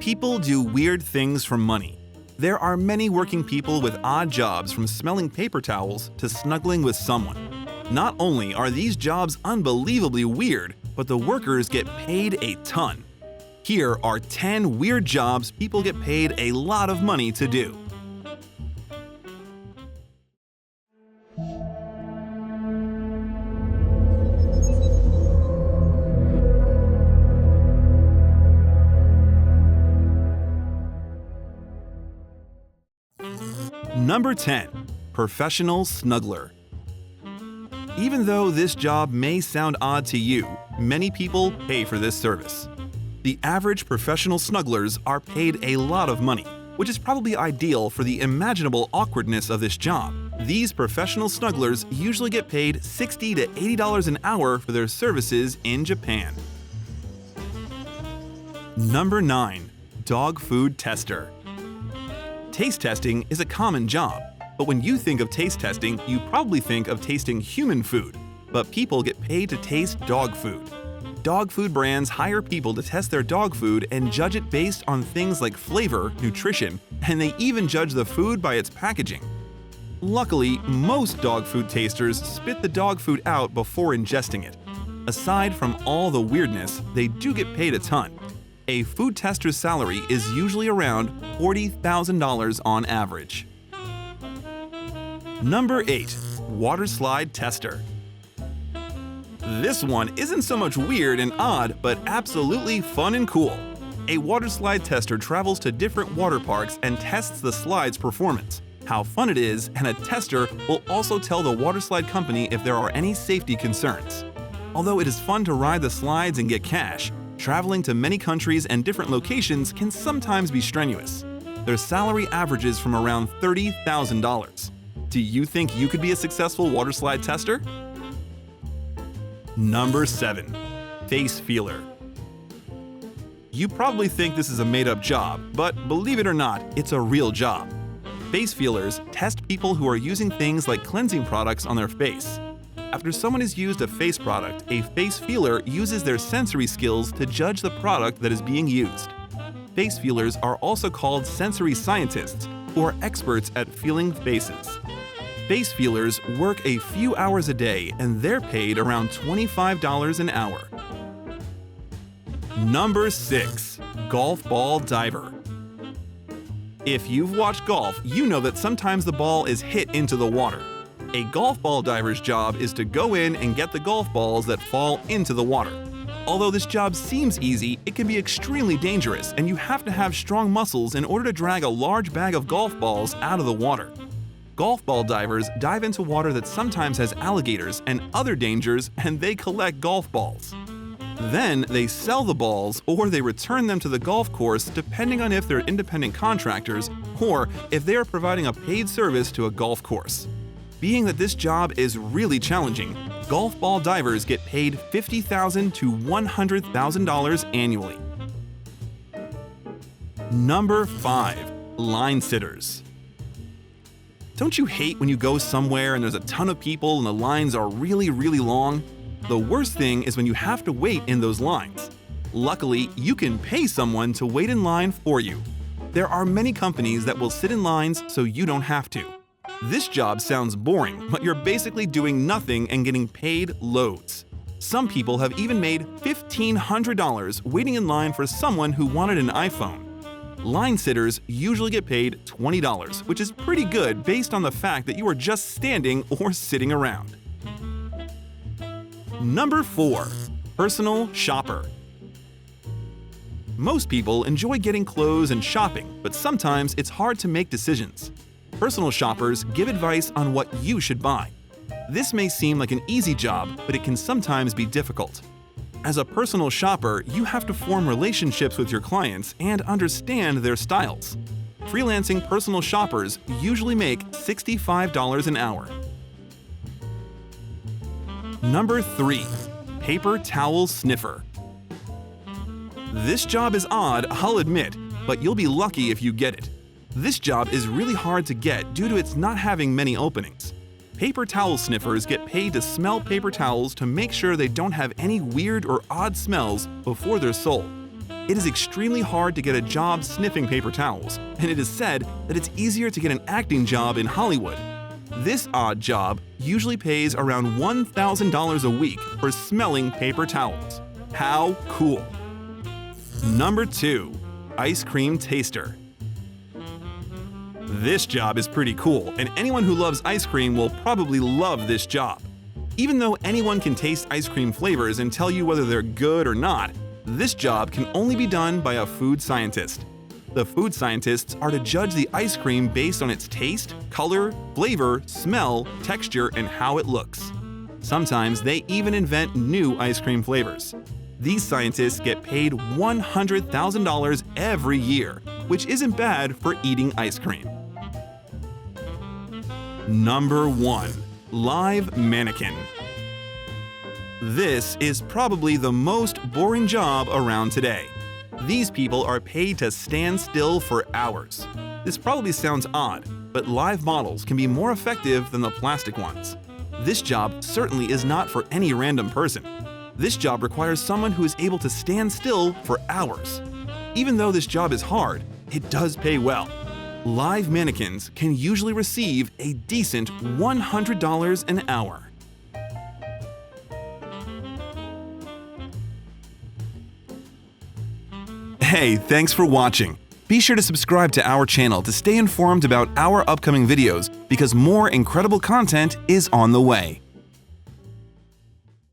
People do weird things for money. There are many working people with odd jobs, from smelling paper towels to snuggling with someone. Not only are these jobs unbelievably weird, but the workers get paid a ton. Here are 10 weird jobs people get paid a lot of money to do. Number 10. Professional Snuggler. Even though this job may sound odd to you, many people pay for this service. The average professional snugglers are paid a lot of money, which is probably ideal for the imaginable awkwardness of this job. These professional snugglers usually get paid $60 to $80 an hour for their services in Japan. Number 9. Dog Food Tester. Taste testing is a common job, but when you think of taste testing, you probably think of tasting human food, but people get paid to taste dog food. Dog food brands hire people to test their dog food and judge it based on things like flavor, nutrition, and they even judge the food by its packaging. Luckily, most dog food tasters spit the dog food out before ingesting it. Aside from all the weirdness, they do get paid a ton. A food tester's salary is usually around $40,000 on average. Number 8. Water Slide Tester. This one isn't so much weird and odd, but absolutely fun and cool. A water slide tester travels to different water parks and tests the slide's performance, how fun it is, and a tester will also tell the water slide company if there are any safety concerns. Although it is fun to ride the slides and get cash, traveling to many countries and different locations can sometimes be strenuous. Their salary averages from around $30,000. Do you think you could be a successful water slide tester? Number 7. Face Feeler. You probably think this is a made-up job, but believe it or not, it's a real job. Face feelers test people who are using things like cleansing products on their face. After someone has used a face product, a face feeler uses their sensory skills to judge the product that is being used. Face feelers are also called sensory scientists, who are experts at feeling faces. Face feelers work a few hours a day and they're paid around $25 an hour. Number 6. Golf Ball Diver. If you've watched golf, you know that sometimes the ball is hit into the water. A golf ball diver's job is to go in and get the golf balls that fall into the water. Although this job seems easy, it can be extremely dangerous, and you have to have strong muscles in order to drag a large bag of golf balls out of the water. Golf ball divers dive into water that sometimes has alligators and other dangers, and they collect golf balls. Then they sell the balls or they return them to the golf course, depending on if they're independent contractors or if they are providing a paid service to a golf course. Being that this job is really challenging, golf ball divers get paid $50,000 to $100,000 annually. Number 5. Line Sitters. Don't you hate when you go somewhere and there's a ton of people and the lines are really long? The worst thing is when you have to wait in those lines. Luckily, you can pay someone to wait in line for you. There are many companies that will sit in lines so you don't have to. This job sounds boring, but you're basically doing nothing and getting paid loads. Some people have even made $1,500 waiting in line for someone who wanted an iPhone. Line sitters usually get paid $20, which is pretty good based on the fact that you are just standing or sitting around. Number 4. Personal Shopper. Most people enjoy getting clothes and shopping, but sometimes it's hard to make decisions. Personal shoppers give advice on what you should buy. This may seem like an easy job, but it can sometimes be difficult. As a personal shopper, you have to form relationships with your clients and understand their styles. Freelancing personal shoppers usually make $65 an hour. Number 3. Paper Towel Sniffer. This job is odd, I'll admit, but you'll be lucky if you get it. This job is really hard to get due to its not having many openings. Paper towel sniffers get paid to smell paper towels to make sure they don't have any weird or odd smells before they're sold. It is extremely hard to get a job sniffing paper towels, and it is said that it's easier to get an acting job in Hollywood. This odd job usually pays around $1,000 a week for smelling paper towels. How cool! Number 2. Ice cream taster. This job is pretty cool, and anyone who loves ice cream will probably love this job. Even though anyone can taste ice cream flavors and tell you whether they're good or not, this job can only be done by a food scientist. The food scientists are to judge the ice cream based on its taste, color, flavor, smell, texture, and how it looks. Sometimes they even invent new ice cream flavors. These scientists get paid $100,000 every year, which isn't bad for eating ice cream. Number 1. Live mannequin. This is probably the most boring job around today. These people are paid to stand still for hours. This probably sounds odd, but live models can be more effective than the plastic ones. This job certainly is not for any random person. This job requires someone who is able to stand still for hours. Even though this job is hard, it does pay well. Live mannequins can usually receive a decent $100 an hour. Hey, thanks for watching. Be sure to subscribe to our channel to stay informed about our upcoming videos because more incredible content is on the way.